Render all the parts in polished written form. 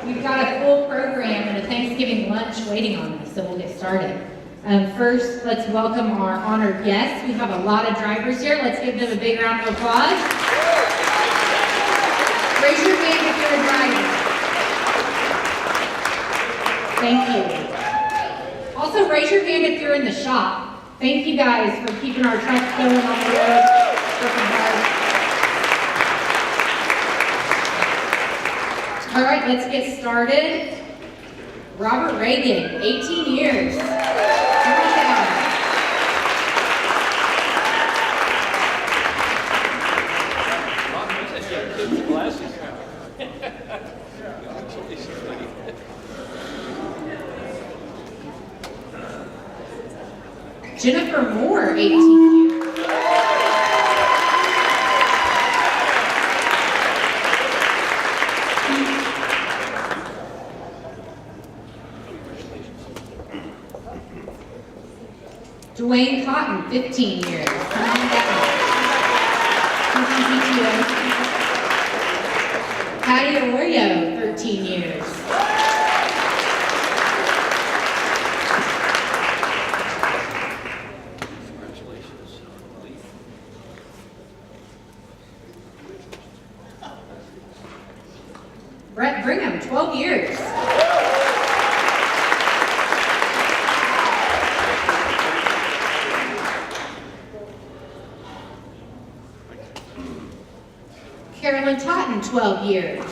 We've got a full program and a Thanksgiving lunch waiting on us, so we'll get started. First, let's welcome our honored guests. We have a lot of drivers here. Let's give them a big round of applause. Raise your hand if you're a driver. Thank you. Also, raise your hand if you're in the shop. Thank you guys for keeping our trucks going on the road. Working hard. All right, let's get started. Robert Reagan, 18 years. Come on down. Jennifer Moore, 18 years. Dwayne Cotton, 15 years. Come on down. Patty Arroyo, 13 years. Brett Brigham, 12 years. Carolyn Totten, 12 years.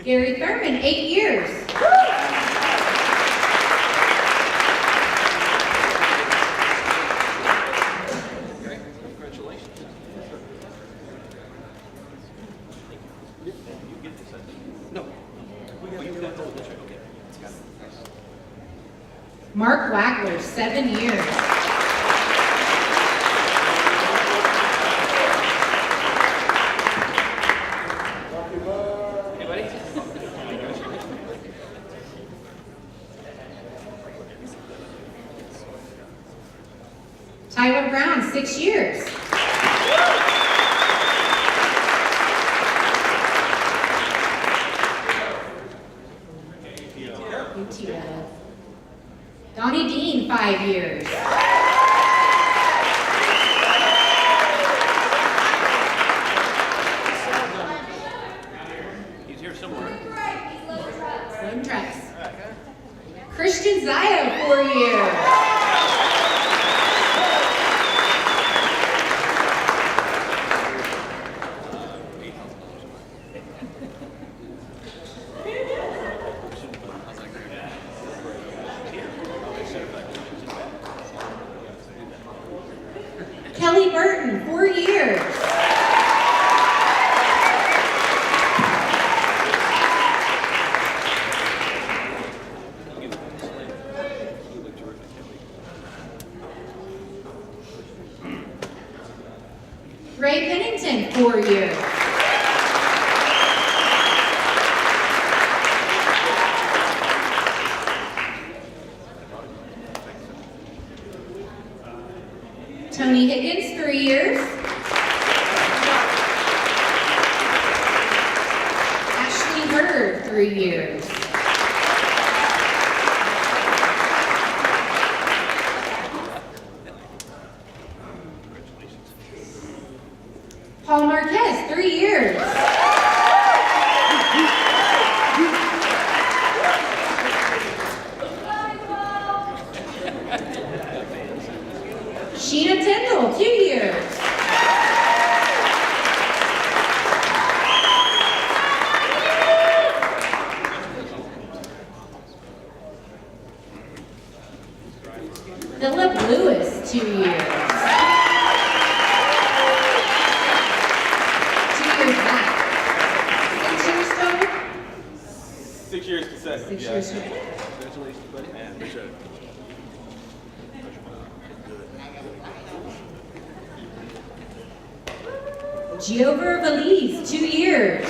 Gary Thurman, 8 years. Mark Wagler, 7 years. Tyler Brown, 6 years. Donnie Dean, 5 years. He's here somewhere. Slim Trucks. Christian Zio, 4 years. Kelly Burton, 4 years. Ray Pennington, 4 years. Tony Higgins, 3 years. Ashley Hurd, 3 years. Paul Marquez, 3 years. Sheena Tyndall, 2 years. Philip Lewis, 2 years. 2 years back. 6 years total? 6 years consecutive. 6 years total. Congratulations, buddy. Man, appreciate it. Giover Valise, 2 years.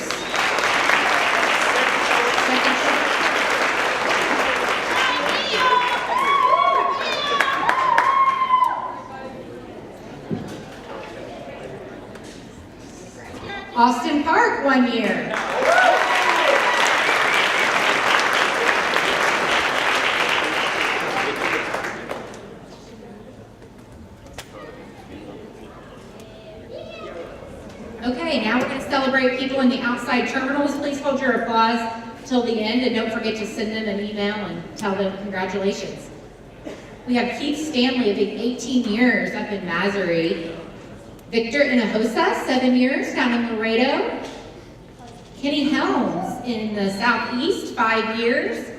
1 year. Okay, now we're going to celebrate people in the outside terminals. Please hold your applause till the end, and don't forget to send them an email and tell them congratulations. We have Keith Stanley, a big 18 years up in Mazari. Victor Hinojosa, 7 years down in Laredo. Kenny Helms in the Southeast, 5 years.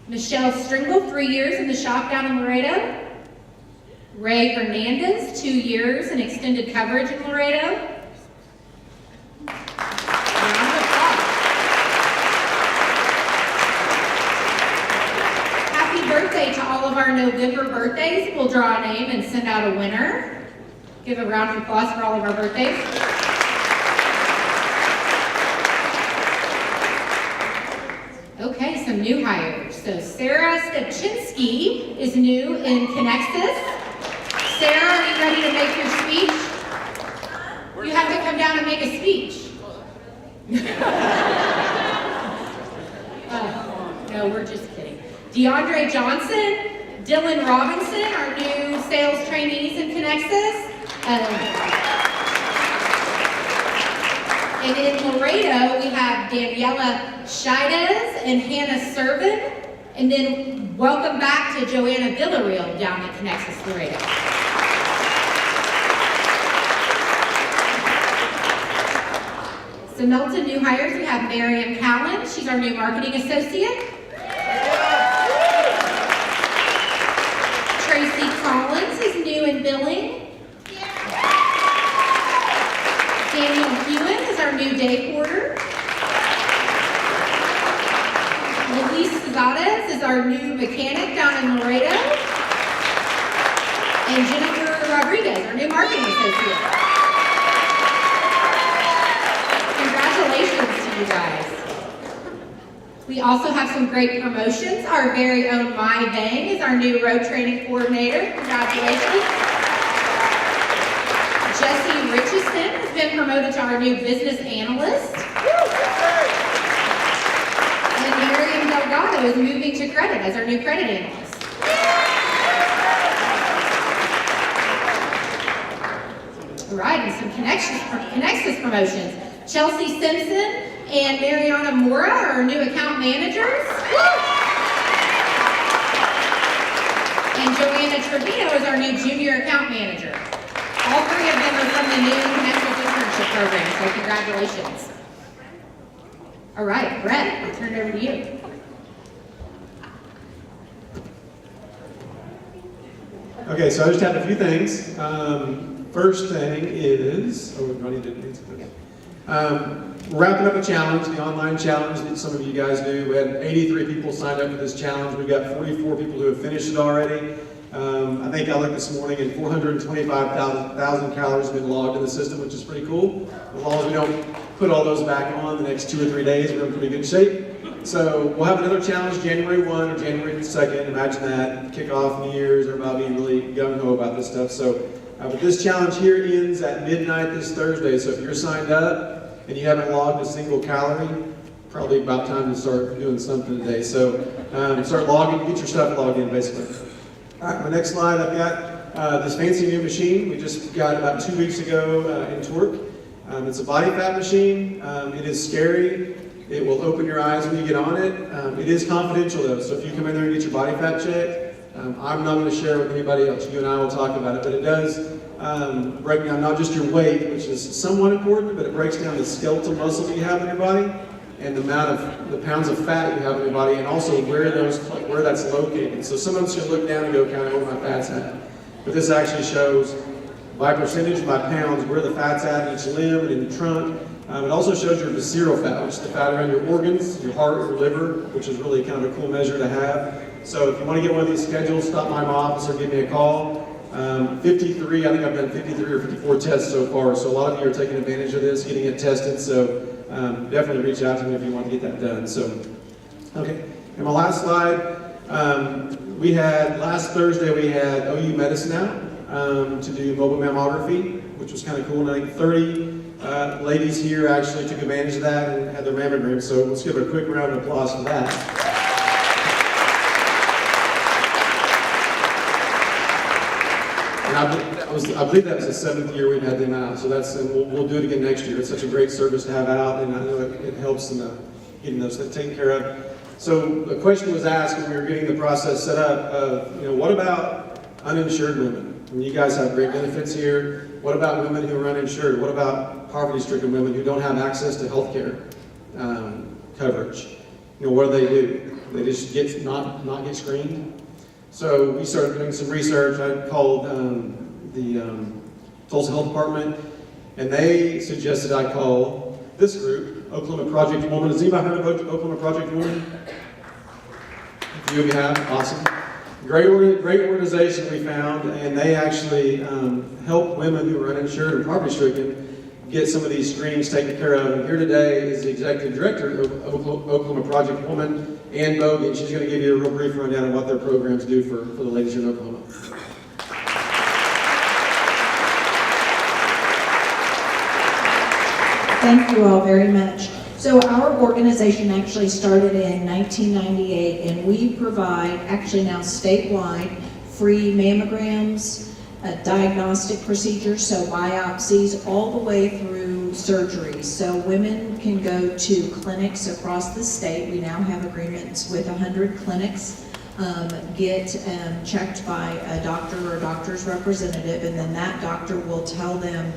Michelle Stringle, 3 years in the shop down in Laredo. Ray Hernandez, 2 years in extended coverage in Laredo. Happy birthday to all of our November birthdays. We'll draw a name and send out a winner. Give a round of applause for all of our birthdays. Okay, some new hires. So Sarah Stepchinsky is new in Conexus. Sarah, are you ready to make your speech? You have to come down and make a speech. No, we're just kidding. DeAndre Johnson, Dylan Robinson, our new sales trainees in Conexus. And in Laredo, we have Daniela Scheides and Hannah Servin. And then welcome back to Joanna Villarreal down at Conexus Laredo. So Melton new hires, we have Miriam Callan. She's our new marketing associate. Tracy Collins is new in billing. Daniel Hewen is our new day porter. Luis Cesades is our new mechanic down in Laredo. And Jennifer Rodriguez, our new marketing associate. Congratulations to you guys. We also have some great promotions. Our very own Mai Bang is our new road training coordinator. Congratulations. Jesse Richardson has been promoted to our new business analyst. And Miriam Delgado is moving to credit as our new credit analyst. All right, and some Conexus promotions. Chelsea Simpson and Mariana Mora are our new account managers. And Joanna Trevino is our new junior account manager. All three of them are from the new Conexus internship program, so congratulations. All right, Brett, I'll turn it over to you. Okay, so I just have a few things. First thing is, we're wrapping up a challenge, the online challenge that some of you guys do. We had 83 people signed up for this challenge. We've got 44 people who have finished it already. I think I looked this morning and 425,000 calories have been logged in the system, which is pretty cool. As long as we don't put all those back on the next 2 or 3 days, we're in pretty good shape. So we'll have another challenge January 1 or January 2nd. Imagine that. Kick off New Year's, everybody being really gung-ho about this stuff. So but this challenge here ends at midnight this Thursday. So if you're signed up and you haven't logged a single calorie, probably about time to start doing something today. So start logging, get your stuff logged in basically. All right, my next slide, I've got this fancy new machine we just got about 2 weeks ago in Torque. It's a body fat machine. It is scary. It will open your eyes when you get on it. It is confidential though, so if you come in there and get your body fat checked, I'm not going to share it with anybody else. You and I will talk about it, but it does break down not just your weight, which is somewhat important, but it breaks down the skeletal muscle that you have in your body and the amount of the pounds of fat you have in your body, and also where that's located. So some of us should look down and go, kind of where my fat's at. But this actually shows by percentage, by pounds, where the fat's at in each limb and in the trunk. It also shows your visceral fat, which is the fat around your organs, your heart, your liver, which is really kind of a cool measure to have. So if you want to get one of these scheduled, stop by my office or give me a call. 53, I think I've done 53 or 54 tests so far, so a lot of you are taking advantage of this, getting it tested, so definitely reach out to me if you want to get that done. So, okay, and my last slide, last Thursday we had OU Medicine out to do mobile mammography, which was kind of cool, and I think 30 ladies here actually took advantage of that and had their mammograms, so let's give a quick round of applause for that. And I believe that was the 7th year we've had them out, so and we'll do it again next year. It's such a great service to have out, and I know it helps in getting those taken care of. So the question was asked when we were getting the process set up of, what about uninsured women? I mean, you guys have great benefits here. What about women who are uninsured? What about poverty-stricken women who don't have access to health care coverage? What do? They just not get screened? So we started doing some research. I called the Tulsa Health Department, and they suggested I call this group, Oklahoma Project Woman. Has anybody heard of Oklahoma Project Woman? A few of you have. Awesome. Great organization we found, and they actually help women who are uninsured and poverty-stricken get some of these screenings taken care of. And here today is the executive director of Oklahoma Project Woman, Ann Bogan. She's going to give you a real brief rundown of what their programs do for the ladies in Oklahoma. Thank you all very much. So our organization actually started in 1998, and we provide, actually now statewide, free mammograms, diagnostic procedures, so biopsies, all the way through surgeries. So women can go to clinics across the state. We now have agreements with 100 clinics, get checked by a doctor or doctor's representative, and then that doctor will tell them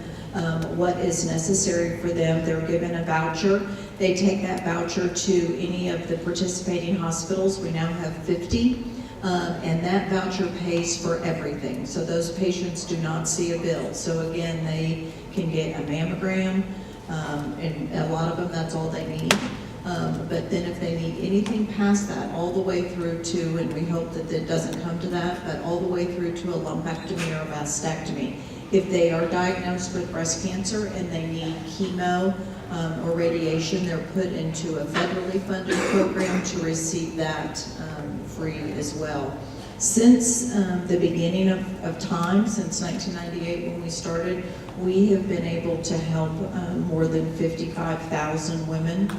what is necessary for them. They're given a voucher. They take that voucher to any of the participating hospitals. We now have 50. And that voucher pays for everything. So those patients do not see a bill. So again, they can get a mammogram, and a lot of them, that's all they need. But then if they need anything past that, all the way through to, and we hope that it doesn't come to that, but all the way through to a lumpectomy or a mastectomy. If they are diagnosed with breast cancer and they need chemo or radiation, they're put into a federally funded program to receive that free as well. Since the beginning of time, since 1998 when we started, we have been able to help more than 55,000 women.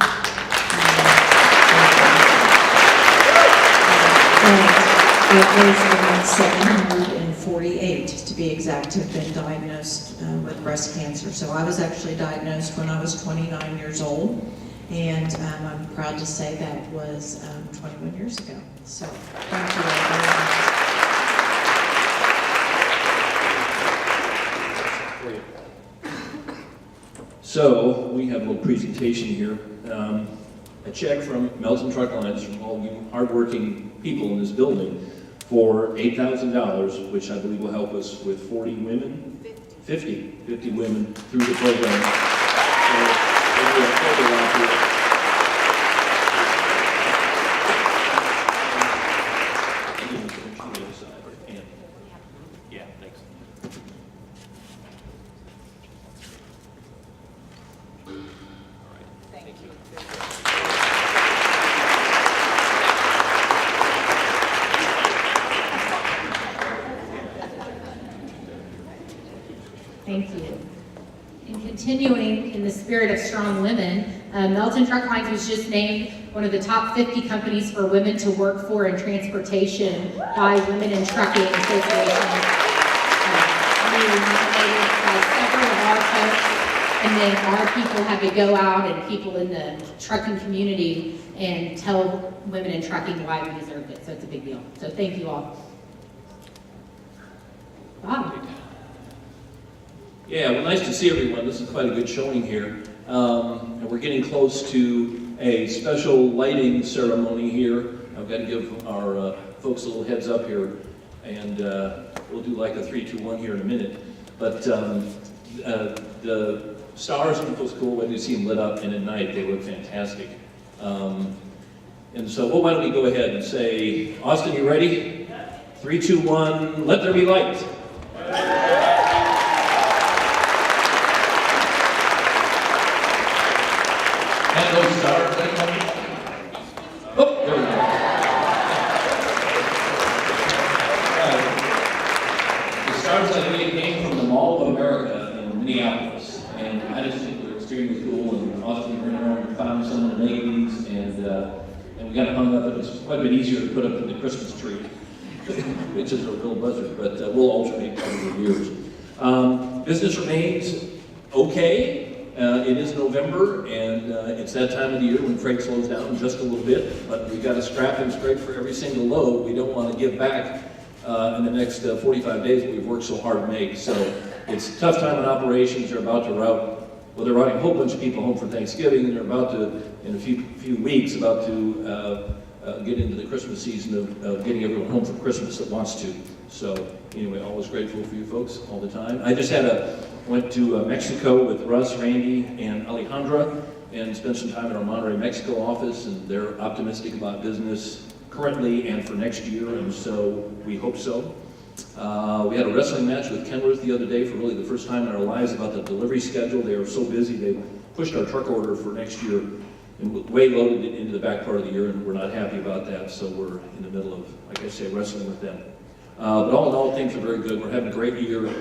Of those women, 748 to be exact, have been diagnosed with breast cancer. So I was actually diagnosed when I was 29 years old, and I'm proud to say that was 21 years ago. So thank you all very much. So we have a little presentation here. A check from Melton Truck Lines from all you hardworking people in this building for $8,000, which I believe will help us with 40 women? 50 women through the program. So we'll do a photo op here. Yeah, thanks. Thank you. Thank you. And continuing in the spirit of strong women, Melton Truck Lines was just named one of the top 50 companies for women to work for in transportation by Women in Trucking Association. We were nominated by several of our folks, and then our people had to go out and people in the trucking community and tell women in trucking why we deserved it. So it's a big deal. So thank you all. Bob. Yeah, well, nice to see everyone. This is quite a good showing here. And we're getting close to a special lighting ceremony here. I've got to give our folks a little heads up here, and we'll do like a 3, 2, 1 here in a minute. But the stars look so cool when you see them lit up, and at night they look fantastic. And so, well, why don't we go ahead and say, Austin, you ready? 3, 2, 1, let there be light. And those stars, oh, there we go. The stars that we came from the Mall of America in Minneapolis, and I just think hung up, and it's quite a bit easier to put up than the Christmas tree, which is a real buzzard, but we'll alternate over the years. Business remains okay. It is November, and it's that time of the year when freight slows down just a little bit, but we've got to scrap and scrape for every single load. We don't want to give back in the next 45 days that we've worked so hard to make. So it's a tough time in operations. They're about to route, well, they're routing a whole bunch of people home for Thanksgiving, and they're about to, in a few weeks, about to get into the Christmas season of getting everyone home for Christmas that wants to. So anyway, always grateful for you folks all the time. I just went to Mexico with Russ, Randy, and Alejandra, and spent some time in our Monterrey, Mexico office, and they're optimistic about business currently and for next year, and so we hope so. We had a wrestling match with Kenworth the other day for really the first time in our lives about the delivery schedule. They were so busy, they pushed our truck order for next year and way loaded it into the back part of the year, and we're not happy about that, so we're in the middle of, like I say, wrestling with them. But all in all, things are very good. We're having a great year,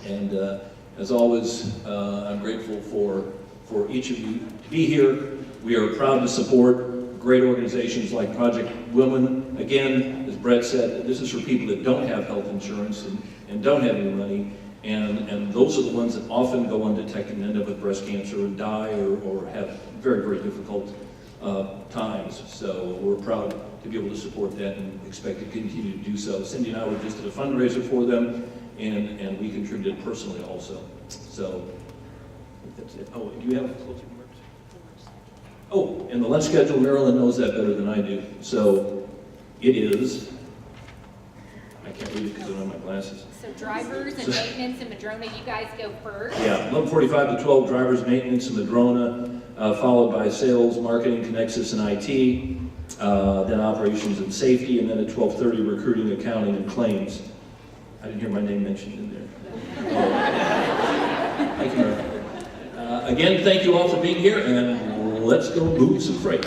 and as always, I'm grateful for each of you to be here. We are proud to support great organizations like Project Women. Again, as Brett said, this is for people that don't have health insurance and don't have any money, and those are the ones that often go undetected and end up with breast cancer and die or have very, very difficult times. So we're proud to be able to support that and expect to continue to do so. Cindy and I were just at a fundraiser for them, and we contributed personally also. So that's it. Oh, do you have closing remarks? Oh, and the lunch schedule, Marilyn knows that better than I do. So it is, I can't read it because I don't have my glasses. So drivers and maintenance and Madrona, you guys go first. Yeah, 11:45 to 12, drivers, maintenance, and Madrona, followed by sales, marketing, Conexus, and IT, then operations and safety, and then at 12:30, recruiting, accounting, and claims. I didn't hear my name mentioned in there. Oh. Thank you, Mary. Again, thank you all for being here, and let's go move some freight.